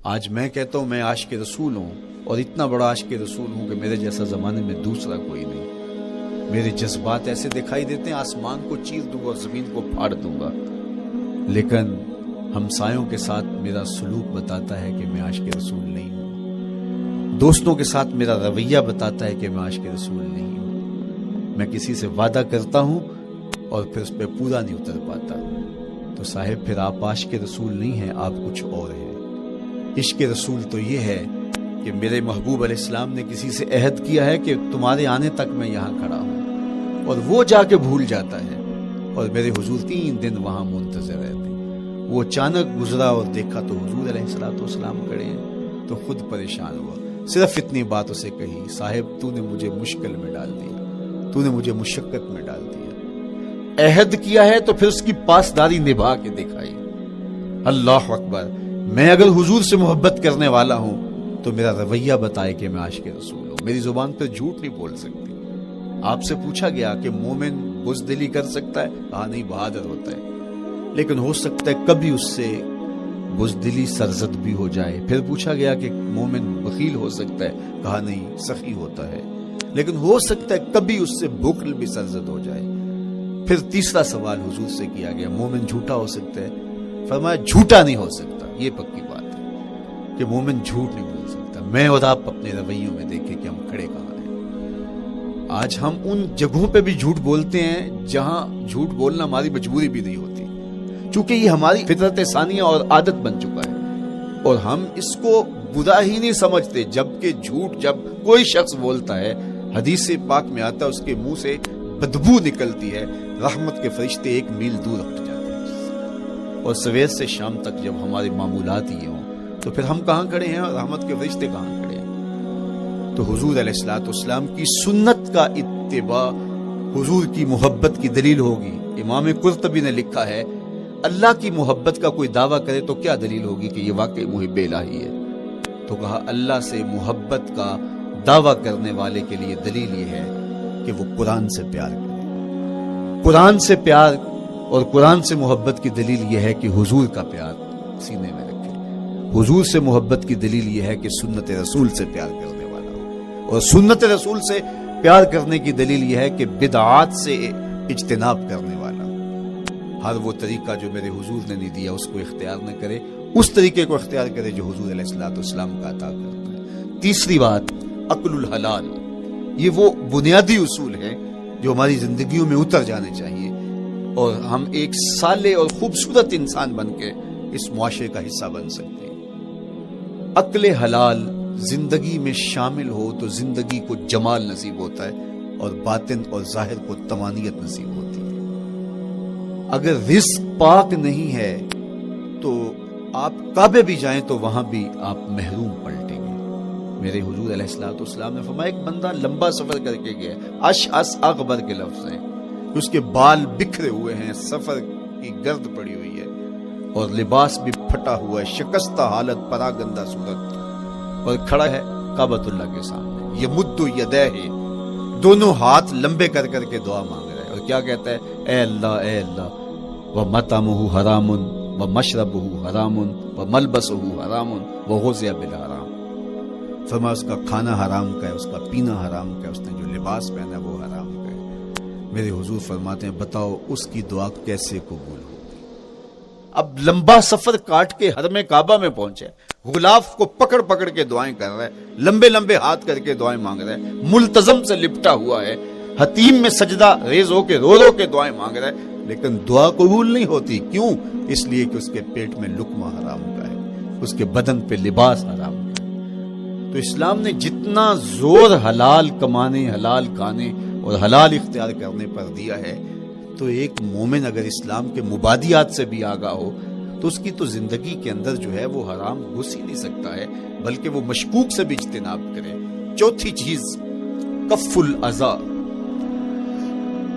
آج میں کہتا ہوں میں عاشق رسول ہوں، اور اتنا بڑا عاشق رسول ہوں کہ میرے جیسا زمانے میں دوسرا کوئی نہیں۔ میرے جذبات ایسے دکھائی دیتے ہیں آسمان کو چیر دوں گا اور زمین کو پھاڑ دوں گا، لیکن ہمسایوں کے ساتھ میرا سلوک بتاتا ہے کہ میں عاشق رسول نہیں ہوں۔ دوستوں کے ساتھ میرا رویہ بتاتا ہے کہ میں عاشق رسول نہیں ہوں۔ میں کسی سے وعدہ کرتا ہوں اور پھر اس پہ پورا نہیں اتر پاتا، تو صاحب پھر آپ عاشق رسول نہیں ہیں، آپ کچھ اور ہیں۔ عشق رسول تو یہ ہے کہ میرے محبوب علیہ السلام نے کسی سے عہد کیا ہے کہ تمہارے آنے تک میں یہاں کھڑا ہوں، اور وہ جا کے بھول جاتا ہے، اور میرے حضور 3 دن وہاں منتظر رہتے ہیں۔ وہ اچانک گزرا اور دیکھا تو حضور علیہ السلام کھڑے ہیں، تو خود پریشان ہوا، صرف اتنی بات اسے کہی، صاحب تو نے مجھے مشکل میں ڈال دیا، تو نے مجھے مشقت میں ڈال دیا۔ عہد کیا ہے تو پھر اس کی پاسداری نبھا کے دکھائی۔ اللہ اکبر! میں اگر حضور سے محبت کرنے والا ہوں تو میرا رویہ بتائے کہ میں عاشق رسول ہوں۔ میری زبان پہ جھوٹ نہیں بول سکتی۔ آپ سے پوچھا گیا کہ مومن بزدلی کر سکتا ہے؟ کہا نہیں، بہادر ہوتا ہے، لیکن ہو سکتا ہے کبھی اس سے بزدلی سرزد بھی ہو جائے۔ پھر پوچھا گیا کہ مومن بخیل ہو سکتا ہے؟ کہا نہیں، سخی ہوتا ہے، لیکن ہو سکتا ہے کبھی اس سے بخل بھی سرزد ہو جائے۔ پھر تیسرا سوال حضور سے کیا گیا، مومن جھوٹا ہو سکتا ہے؟ فرمایا جھوٹا نہیں ہو سکتا، یہ پکی بات ہے کہ مومن جھوٹ نہیں بول سکتا۔ میں اور آپ اپنے رویوں میں دیکھیں کہ ہم کھڑے کہاں ہیں۔ آج ہم ان جگہوں پہ بھی جھوٹ بولتے ہیں جہاں جھوٹ بولنا ہماری مجبوری بھی نہیں ہوتی، چونکہ یہ ہماری فطرت ثانیہ اور عادت بن چکا ہے، اور ہم اس کو برا ہی نہیں سمجھتے۔ جبکہ جھوٹ جب کوئی شخص بولتا ہے، حدیث پاک میں آتا ہے اس کے منہ سے بدبو نکلتی ہے، رحمت کے فرشتے 1 میل دور ہٹ جاتے ہیں۔ اور سویر سے شام تک جب ہمارے معمولات یہ ہوں تو پھر ہم کہاں کھڑے ہیں اور رحمت کے فرشتے کہاں کھڑے ہیں؟ تو حضور علیہ السلام کی سنت کا اتباع حضور کی محبت کی دلیل ہوگی۔ امام قرطبی نے لکھا ہے، اللہ کی محبت کا کوئی دعویٰ کرے تو کیا دلیل ہوگی کہ یہ واقعی محب الہی ہے؟ تو کہا اللہ سے محبت کا دعویٰ کرنے والے کے لیے دلیل یہ ہے کہ وہ قرآن سے پیار کرے۔ قرآن سے پیار اور قرآن سے محبت کی دلیل یہ ہے کہ حضور کا پیار سینے میں رکھے۔ حضور سے محبت کی دلیل یہ ہے کہ سنت رسول سے پیار کرنے والا ہو، اور سنت رسول سے پیار کرنے کی دلیل یہ ہے کہ بدعات سے اجتناب کرنے والا ہو۔ ہر وہ طریقہ جو میرے حضور نے نہیں دیا اس کو اختیار نہ کرے، اس طریقے کو اختیار کرے جو حضور علیہ السلام کا عطا کرتا ہے۔ تیسری بات، عقل الحلال۔ یہ وہ بنیادی اصول ہیں جو ہماری زندگیوں میں اتر جانے چاہیے، اور ہم ایک صالح اور خوبصورت انسان بن کے اس معاشرے کا حصہ بن سکتے ہیں۔ عقل حلال زندگی میں شامل ہو تو زندگی کو جمال نصیب ہوتا ہے، اور باطن اور ظاہر کو طمانینت نصیب ہوتی ہے۔ اگر رزق پاک نہیں ہے تو آپ کعبے بھی جائیں تو وہاں بھی آپ محروم پلٹیں گے۔ میرے حضور علیہ السلام نے فرمایا، ایک بندہ لمبا سفر کر کے گیا، اشعث اغبر کے لفظ ہیں، اس کے بال بکھرے ہوئے ہیں، سفر کی گرد پڑی ہوئی ہے، اور لباس بھی پھٹا ہوا ہے، شکستہ حالت، پراگندہ صورت، اور کھڑا ہے کعبۃ اللہ کے سامنے، یمد یدیہ، دونوں ہاتھ لمبے کر کر کے دعا مانگ رہا ہے، اور کیا کہتا ہے؟ اے اللہ، اے اللہ، وَمَطْعَمُهُ حَرَامٌ وَمَشْرَبُهُ حَرَامٌ وَمَلْبَسُهُ حَرَامٌ وَغُذِّيَ بِالْحَرَامِ۔ فرمایا اس کا کھانا حرام کا ہے، اس کا پینا حرام کا ہے، اس نے جو لباس پہنا ہے وہ حرام کا ہے۔ میرے حضور فرماتے ہیں، بتاؤ اس کی دعا کیسے قبول ہوگی؟ اب لمبا سفر کاٹ کے حرم کعبہ میں پہنچے، غلاف کو پکڑ پکڑ کے دعائیں کر رہا ہے، لمبے لمبے ہاتھ کر کے دعائیں مانگ رہا ہے، ملتزم سے لپٹا ہوا ہے، حتیم میں سجدہ ریز ہو کے رو رو کے دعائیں مانگ رہا ہے، لیکن دعا قبول نہیں ہوتی۔ کیوں؟ اس لیے کہ اس کے پیٹ میں لقمہ حرام کا ہے، اس کے بدن پہ لباس حرام کا ہے۔ تو اسلام نے جتنا زور حلال کمانے، حلال کھانے اور حلال اختیار کرنے پر دیا ہے، تو ایک مومن اگر اسلام کے مبادیات سے بھی آگاہ ہو تو اس کی تو زندگی کے اندر جو ہے وہ حرام گھس ہی نہیں سکتا ہے، بلکہ وہ مشکوک سے بھی اجتناب کرے۔ چوتھی چیز، کف الاذی۔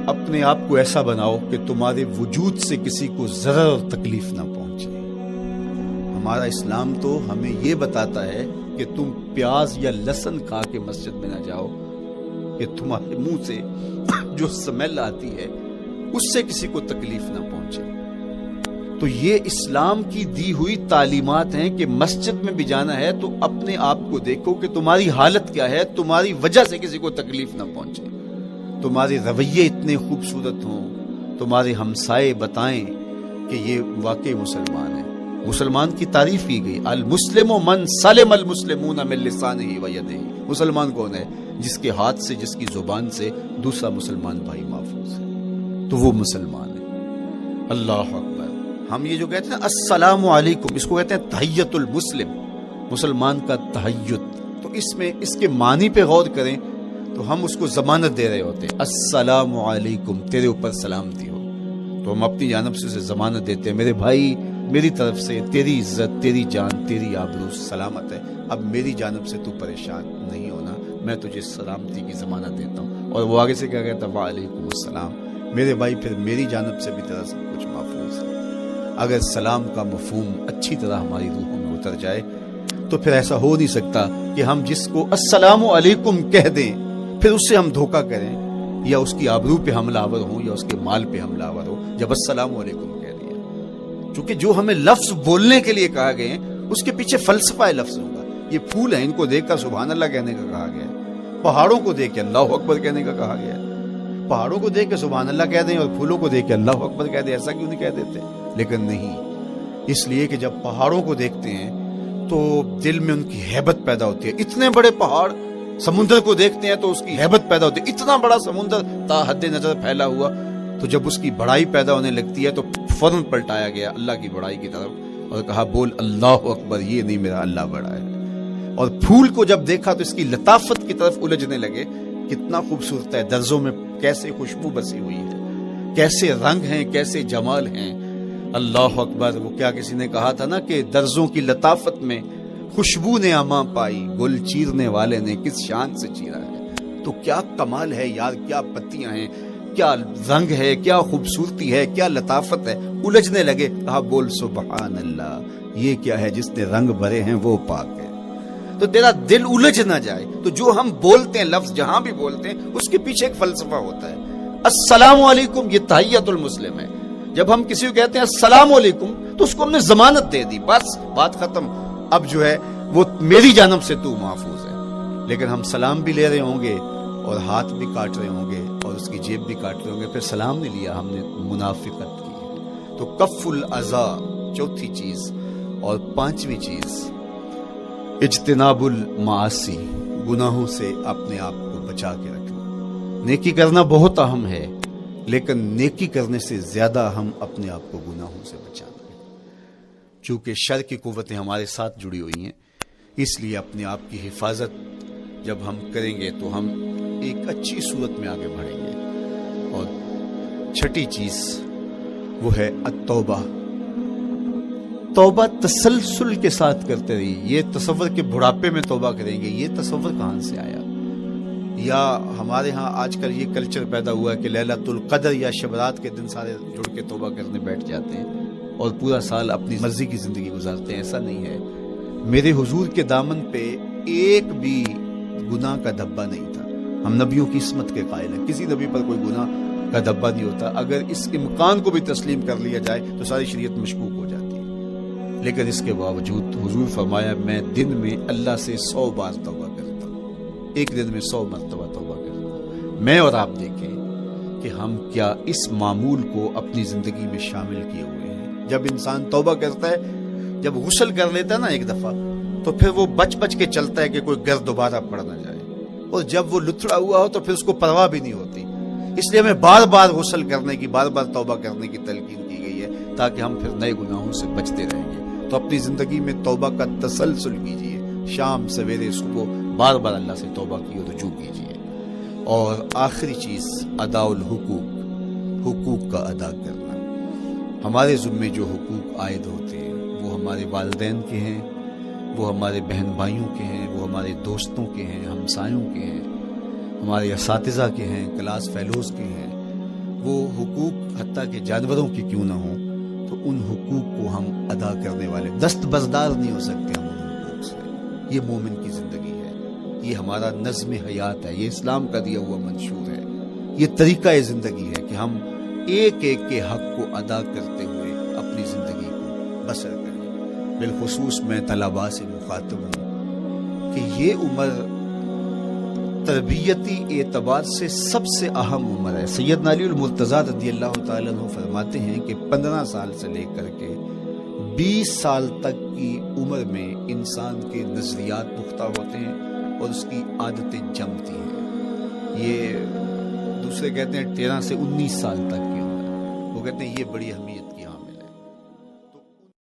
اپنے آپ کو ایسا بناؤ کہ تمہارے وجود سے کسی کو ضرر اور تکلیف نہ پہنچے۔ ہمارا اسلام تو ہمیں یہ بتاتا ہے کہ تم پیاز یا لہسن کھا کے مسجد میں نہ جاؤ، کہ تمہارے منہ سے جو سمیل آتی ہے اس سے کسی کو تکلیف نہ پہنچے۔ تو یہ اسلام کی دی ہوئی تعلیمات ہیں کہ مسجد میں بھی جانا ہے تو اپنے آپ کو دیکھو کہ تمہاری حالت کیا ہے، تمہاری وجہ سے کسی کو تکلیف نہ پہنچے، تمہارے رویے اتنے خوبصورت ہوں، تمہارے ہمسائے بتائیں کہ یہ واقعی مسلمان ہے۔ مسلمان کی تعریف کی گئی، المسلم من سلم المسلمون من لسانہ و یدہ۔ مسلمان کون ہے؟ جس کے ہاتھ سے، جس کی زبان سے دوسرا مسلمان بھائی محفوظ ہے، تو وہ مسلمان ہے۔ اللہ اکبر۔ ہم یہ جو کہتے ہیں السلام علیکم، اس کو کہتے ہیں تحیت المسلم، مسلمان کا تحیت۔ تو اس میں اس کے معنی پہ غور کریں تو ہم اس کو ضمانت دے رہے ہوتے ہیں، السلام علیکم، تیرے اوپر سلامتی ہو۔ تو ہم اپنی جانب سے اسے ضمانت دیتے ہیں، میرے بھائی میری طرف سے تیری عزت، تیری جان، تیری آبرو سلامت ہے، اب میری جانب سے تو پریشان نہیں ہونا، میں تجھے سلامتی کی ضمانت دیتا ہوں۔ اور وہ آگے سے کیا کہتا ہے؟ وعلیکم السلام، میرے بھائی پھر میری جانب سے بھی تیرا سب کچھ محفوظ ہے۔ اگر سلام کا مفہوم اچھی طرح ہماری روحوں میں اتر جائے تو پھر ایسا ہو نہیں سکتا کہ ہم جس کو السلام علیکم کہہ دیں پھر اس سے ہم دھوکہ کریں یا اس کی آبرو پہ حملہ آور ہوں یا اس کے مال پہ حملہ آور ہو جب السلام علیکم کہہ دیا۔ چونکہ جو ہمیں لفظ بولنے کے لیے کہا گئے اس کے پیچھے فلسفہ لفظ ہوگا۔ یہ پھول ہیں، ان کو دیکھ کر سبحان اللہ کہنے کا کہا گیا ہے، پہاڑوں کو دیکھ کے اللہ اکبر کہنے کا کہا گیا ہے۔ پہاڑوں کو دیکھ کے سبحان اللہ کہہ دیں اور پھولوں کو دیکھ کے اللہ اکبر کہہ دیں، ایسا کیوں نہیں کہہ دیتے؟ لیکن نہیں، اس لیے کہ جب پہاڑوں کو دیکھتے ہیں تو دل میں ان کی ہیبت پیدا ہوتی ہے۔ اتنے بڑے پہاڑ، سمندر کو دیکھتے ہیں تو اس کی ہیبت پیدا ہوتی ہے، اتنا بڑا سمندر تا حد نظر پھیلا ہوا، تو جب اس کی بڑائی پیدا ہونے لگتی ہے تو فوراً پلٹایا گیا اللہ کی بڑائی کی طرف اور کہا بول اللہ اکبر، یہ نہیں میرا اللہ بڑا ہے۔ اور پھول کو جب دیکھا تو اس کی لطافت کی طرف الجھنے لگے، کتنا خوبصورت ہے، درزوں میں کیسے خوشبو بسی ہوئی ہے، کیسے رنگ ہیں، کیسے جمال ہیں۔ اللہ اکبر۔ وہ کیا کسی نے کہا تھا نا کہ درزوں کی لطافت میں خوشبو نے اماں پائی، گل چیرنے والے نے کس شان سے چیرا ہے۔ تو کیا کمال ہے یار، کیا پتیاں ہیں، کیا رنگ ہے، کیا خوبصورتی ہے، کیا لطافت ہے۔ الجھنے لگے، کہا بول سبحان اللہ، یہ کیا ہے جس نے رنگ بھرے ہیں وہ پاک ہے۔ تو تیرا دل الجھ نہ جائے تو جو ہم بولتے ہیں لفظ جہاں بھی بولتے ہیں اس کے پیچھے ایک فلسفہ ہوتا ہے۔ السلام علیکم یہ تحیت المسلم ہے۔ جب ہم کسی کو کہتے ہیں السلام علیکم تو اس کو ہم نے ضمانت دے دی، بس بات ختم، اب جو ہے وہ میری جانب سے تو محفوظ ہے۔ لیکن ہم سلام بھی لے رہے ہوں گے اور ہاتھ بھی کاٹ رہے ہوں گے اور اس کی جیب بھی کاٹ رہے ہوں گے، پھر سلام نہیں لیا، ہم نے منافقت کی ہے۔ تو کف الاذا چوتھی چیز، اور پانچویں چیز اجتناب المعاصی، گناہوں سے اپنے آپ کو بچا کے رکھنا۔ نیکی کرنا بہت اہم ہے لیکن نیکی کرنے سے زیادہ ہم اپنے آپ کو گناہوں سے بچانا ہے۔ چونکہ شر کی قوتیں ہمارے ساتھ جڑی ہوئی ہیں، اس لیے اپنے آپ کی حفاظت جب ہم کریں گے تو ہم ایک اچھی صورت میں آگے بڑھیں گے۔ اور چھٹی چیز وہ ہے التوبہ۔ توبہ تسلسل کے ساتھ کرتے رہیے۔ یہ تصور کہ بڑھاپے میں توبہ کریں گے، یہ تصور کہاں سے آیا؟ یا ہمارے ہاں آج کل یہ کلچر پیدا ہوا ہے کہ لیلۃ القدر یا شبرات کے دن سارے جڑ کے توبہ کرنے بیٹھ جاتے ہیں اور پورا سال اپنی مرضی کی زندگی گزارتے ہیں۔ ایسا نہیں ہے۔ میرے حضور کے دامن پہ ایک بھی گناہ کا دھبا نہیں تھا۔ ہم نبیوں کی عصمت کے قائل ہیں، کسی نبی پر کوئی گناہ کا دھبا نہیں ہوتا۔ اگر اس امکان کو بھی تسلیم کر لیا جائے تو ساری شریعت مشکوک ہو جاتی ہے، لیکن اس کے باوجود حضور فرمایا میں دن میں اللہ سے 100 بار توبہ کرتا ہوں، ایک دن میں 100 مرتبہ توبہ کرتا ہوں۔ میں اور آپ دیکھیں کہ ہم کیا اس معمول کو اپنی زندگی میں شامل کیے ہوئے ہیں۔ جب انسان توبہ کرتا ہے، جب غسل کر لیتا ہے نا ایک دفعہ، تو پھر وہ بچ بچ کے چلتا ہے کہ کوئی گرد دوبارہ پڑ نہ جائے، اور جب وہ لتھڑا ہوا ہو تو پھر اس کو پرواہ بھی نہیں ہوتی۔ اس لیے ہمیں بار بار غسل کرنے کی، بار بار توبہ کرنے کی تلقین کی گئی ہے تاکہ ہم پھر نئے گناہوں سے بچتے رہیں گے۔ تو اپنی زندگی میں توبہ کا تسلسل کیجئے، شام سویرے صبح بار بار اللہ سے توبہ کی اور رجوع کیجئے۔ اور آخری چیز ادا الحقوق، حقوق کا ادا کرنا۔ ہمارے ذمے جو حقوق عائد ہوتے ہیں وہ ہمارے والدین کے ہیں، وہ ہمارے بہن بھائیوں کے ہیں، وہ ہمارے دوستوں کے ہیں، ہمسایوں کے ہیں، ہمارے اساتذہ کے ہیں، کلاس فیلوز کے ہیں۔ وہ حقوق حتیٰ کہ جانوروں کے کیوں نہ ہوں تو ان حقوق کو ہم ادا کرنے والے دستبردار نہیں ہو سکتے ہم ان حقوق سے۔ یہ مومن کی زندگی ہے، یہ ہمارا نظم حیات ہے، یہ اسلام کا دیا ہوا منشور ہے، یہ طریقہ زندگی ہے کہ ہم ایک ایک کے حق کو ادا کرتے ہوئے اپنی زندگی کو بسر کریں۔ بالخصوص میں طلباء سے مخاطب ہوں کہ یہ عمر تربیتی اعتبار سے سب سے اہم عمر ہے۔ سیدنا علی المرتضیٰ رضی اللہ تعالیٰ عنہ فرماتے ہیں کہ 15 سال سے لے کر کے 20 سال تک کی عمر میں انسان کے نظریات پختہ ہوتے ہیں اور اس کی عادتیں جمتی ہیں۔ یہ دوسرے کہتے ہیں 13 سے 19 سال تک کی عمر، وہ کہتے ہیں یہ بڑی اہمیت